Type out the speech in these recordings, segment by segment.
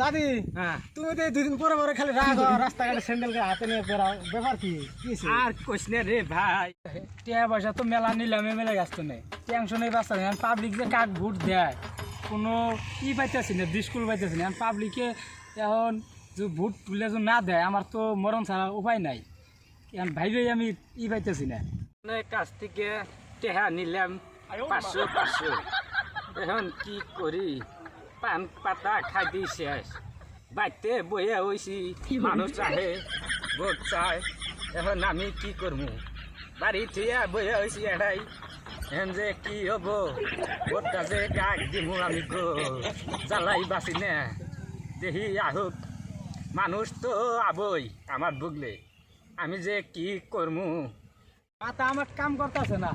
দাদি তুমি তো দুদিন পরে পরে খালি রাস্তাঘাটে স্যান্ডেল হাতে নিয়ে বেড়াও, ব্যাপার কি? আর কইস না রে ভাই, টিয়া পয়সা তো মেলা নিলামে মেলে গাছ নেই, টেনশনের রাস্তা নেই। পাবলিক যে কাক ভোট দেয় কোনো পাইতেছি না, স্কুল পাইতেছি না। পাবলিকে এখন যে ভোট তুলে যে না দেয়, আমার তো মরণ ছাড়া উপায় নাই। এখন ভাইবেই আমি পাইতেছি না। কাছ থেকে টেহা নিলাম 500 এখন কি করি, পান পাতা খাই দিই শেষ। বাইতে বইয়া হয়েছি, মানুষ চাহে ভোট চায়, এখন আমি কি করবো? বাড়ি থিয়া বইয়া হয়েছি এটাই, এখন যে কি হব? ভোটটা যে কাক দিমু আমি গো, জ্বালাই বাঁচি না। দেখি আহুক, মানুষ তো আবই আমার বুগলে, আমি যে কি করবো? মাথা আমার কাম করতেছে না।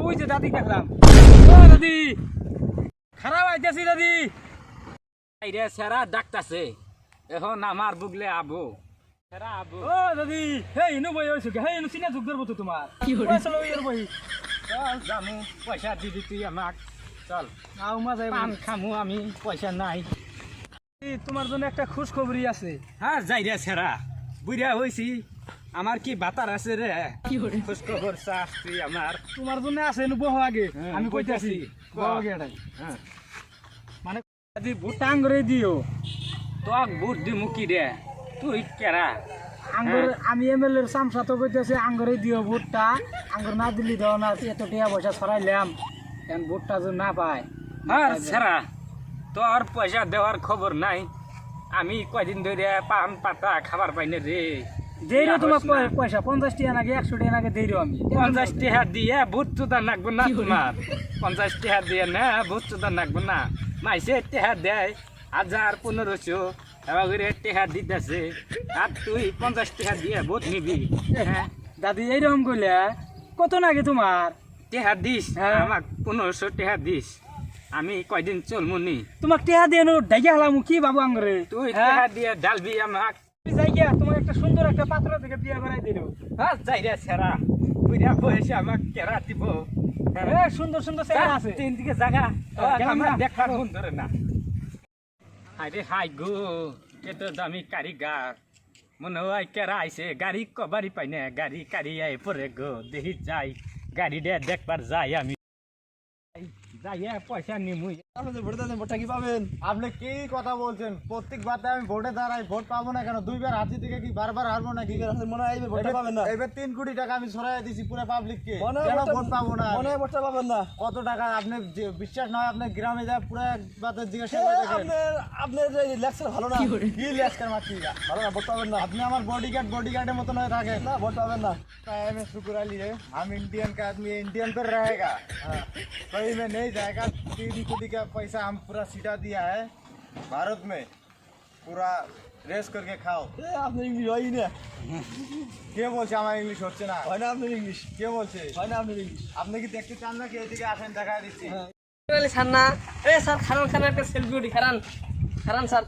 ওই যে দাদি দেখলাম, দাদি খারাপ আইতেছি দাদি, সেরা ডাকতাছে, এখন আমার বুগলে আবো সেরা আবো। ও দাদি, হেই নো বই হইছে, হেই নো চিনা যুগ ধরবো তো তোমার। চলো এর বই, চল জামু, পয়সা দিবি তুই আমাক, চল আও মাঝে পান খামু আমি, পয়সা নাই। তোমার জন্য একটা খুশ খবরই আছে। হ্যাঁ যাই রে সেরা, বুড়া হইছি, আমার কি বাতার আছে রে? খুশ খবর চাস তুই আমার? তোমার জন্য আছে বহু আগে, আমি কইতাছি মানে ভোট আঙ্গুরে দিও, তোক ভোট দিমু কি রে? তুই কেরা আঙ্গুর? আমি এমএলএ এর সামসা তো কইতাছে আঙ্গুরে দিও ভোটটা, আঙ্গুর না দিলি দাও না, এত টাকা পয়সা ছড়াইলাম, এখন ভোটটা যদি না পায়। আর সেরা তোর পয়সা দেওয়ার খবর নাই, আমি কয়দিন ধরে পান পাতা খাবার পাইনি রে। দেইরো তোমার পয়সা 50 টাকা নাকি 100 টাকা নাকি দেইরো আমি। 50 টাকা দিয়ে ভোট চুদা নাকবো না তোমার, 50 টাকা দিয়ে না ভোট চুদা নাকবো না। মাইসে টাকা দেয় 1000 1500 এবার করে টাকা দিতেছে, আর তুই 50 টাকা দিয়ে ভোট নিবি? দাদি এইরকম কইলে কত নাকি তোমার? টাকা দিস আমাক, 1500 টাকা দিস, আমি কয়দিন চলমুনি। তোমাক টাকা দিয়ে ডাইয়া হলাম কি বাবু আঙ্গরে? তুই টাকা দিয়ে ডালবি আমাক, যাইয়া তোমার একটা সুন্দর একটা পাত্র থেকে বিয়ে করাই দিল। হ্যাঁ যাই রে সেরা, বুড়া বয়সে আমাক কেরা দিব? সুন্দর সুন্দর চেহারা আছে, তিন দিকে জায়গা দেখার মন ধরে না। আরে হাই গো, এত দামি কারিগার, মনে হয় কেরা আইছে, গাড়ি কবারই পাই না, গাড়ি কারি আই পরে গো, দেখি যাই গাড়ি দিয়ে দেখবার যাই আমি, যাইয়া পয়সা নিমুই। ভোটটা কি পাবেন? আপনি কি কথা বলছেন? প্রত্যেক বারে আমি ভোটে দাঁড়াই, ভোট পাবো না কেন? দুইবার হাতি থেকে কি বারবার হারবো না? কি মনে হয় ভোটটা পাবেন না? এবার 3 কোটি টাকা আমি ছড়াই দিছি পুরো পাবলিককে, কেন ভোট পাবো না? মনে হয় ভোটটা পাবেন না। কত টাকা? আপনি বিশ্বাস না হয় আপনি গ্রামে যায় পুরো একবার জিজ্ঞাসা করে দেখেন। আপনার লেকচার ভালো না, কি লেকচার মারছি ভালো না, ভোট পাবেন না। আপনি আমার বডিগার্ডের মতন হয়ে থাকেন না, ভোট পাবেন না। मैं शुक्र अली है, हम इंडियन का आदमी इंडियन पर रहेगा, कहीं में नहीं जाएगा। 3 कोटी का पैसा हम पूरा सीधा दिया है भारत में, पूरा रेस करके खाओ। आपने इंग्लिश হয় না, কে বলছে আমার ইংলিশ হচ্ছে না? হয় না আপনার ইংলিশ? কে বলছে হয় না আপনার ইংলিশ? আপনি কি দেখতে চান না? কি এদিকে আসেন, দেখা দিচ্ছি। স্যার না, স্যার খারান খান একটা সেলফি উঠি, খারান খারান স্যার।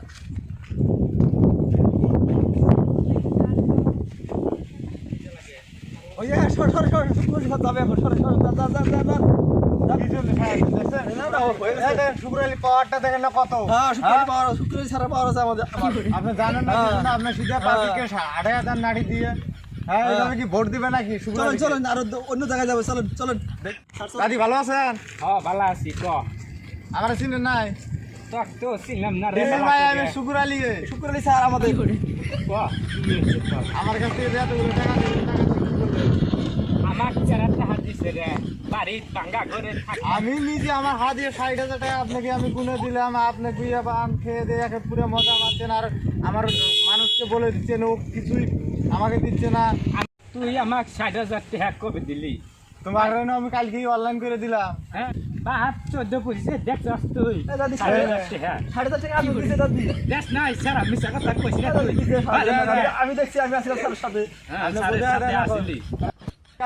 ওই যে সর যাবে এখন, শুক্র আলী পাওয়ারটা দেখেন না কত? শুক্র আলী সারা পাওয়ার আছে আমাদের। আপনি জানেন না, আপনার সিধা পাবলিককে 8,000 নাড়ি দিয়ে কি ভোট দিবে নাকি? চলেন আর অন্য জায়গায় যাবে, চলেন। দাদি ভালো আছেন? হ্যাঁ ভালো আছি। ক আমার চিনেন নাই? তোর তো চিনলাম না রে ভাই, আমি শুক্র আলী স্যার আমাদের। আমার কাছ থেকে টাকা আমার চেরাটা হাত দিছে রে, বাড়ির ভাঙ্গা ঘরে আমি নিজে আমার হাত দিয়ে 60,000 টাকা আপনাকে আমি গুনে দিলাম, আপনি গুইয়া পান খেয়ে দিয়ে পুরো মজা মারছেন, আর আমার মানুষকে বলে দিচ্ছেন ও কিছুই আমাকে দিচ্ছে না। তুই আমাকে 60,000 টাকা কবে দিলি? তোমার আমি কালকেই অনলাইন করে দিলাম। হ্যাঁ 14-25 দেখছস তুই? 60,000 টাকা আমি দিতে দাদি দেখ না, স্যার আমি সাকা তাক কইছি না তুই। আমি দেখছি, আমি আসলে স্যারের সাথে আসলি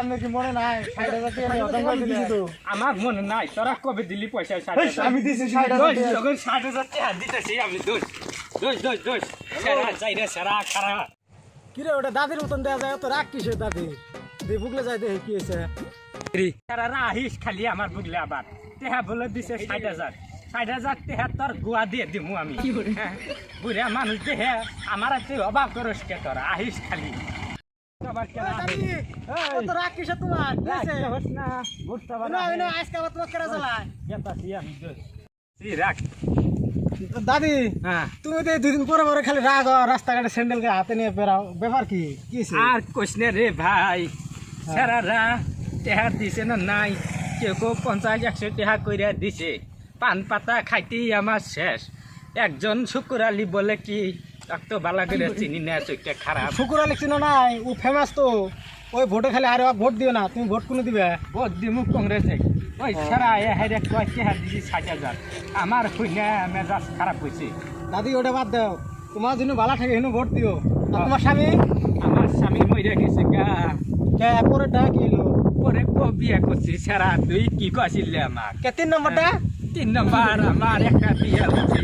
আপনি কি মনে নাই? 60,000 টাকা আমি অর্ডার করে দিছি তো। আমার মনে নাই, তোরা কবে দিলি পয়সা? 60,000 আমি দিছি 60,000 যখন 60,000 টাকা দিতেছি আমি। দোষ সারা যাই রে, সারা খারা কিরে ওটা দাদির মতন দেয়া যায়, তো রাগ কিসের দাদি? ভুগলে যাই দেখে কি হয়েছে? সারা রাহিস খালি আমার বুগলে আবার টেহা বলে দিছে 60,000, 60,000 টাকা তোর গুয়া দিয়ে দিমু আমি হ্যাঁ, বুড়া মানুষ দেহে আমার একটু অভাব করস কে তোরা আহিস খালি আবার কেনা আহিস। এই, তো রাগ কিসে তোমার কি রাখ, হয়েছে? কি হস না, বুঝতে পারো না, না। না, আজকে আবার তোমার কেনা চালায়। গেতাছি আমি তো। এই রাখ। দাদি হ্যাঁ। তুমি তো এই দুদিন পরে পরে খালি রাগ রাস্তাঘাটে স্যান্ডেলকে হাতে নিয়ে বেরাও ব্যাপার কি কি হয়েছে? আর কইস না রে ভাই সারারা টেহা দিছে না নাই কেউ কেউ 50-100 টাকা কইরা দিছে পান পাতা খাইতেই আমার শেষ একজন শুকুর আলী বলে কি তো বালা করে চিনি না চোখটা খারাপ শুকুর আলী চিনো নাই ও ফেমাস তো ওই ভোটে খালি আরে ভোট দিও না তুমি ভোট কোনো দিবে ভোট দিমু কংগ্রেসে ওই সারা হেরে কয় টাকা দিছি 60,000 আমার হইনা মেজাজ খারাপ হয়েছে দাদি ওটা বাদ দাও তোমার জন্য ভালো থাকে হেন ভোট দিও আর তোমার স্বামী আমার স্বামী মরে গেছে গা পরে ডাক এলো পরে বিয়ে করছি সারা তুই কি কছিলি আমার কে 3 নম্বরটা 3 নম্বর আমার একটা বিয়ে হচ্ছে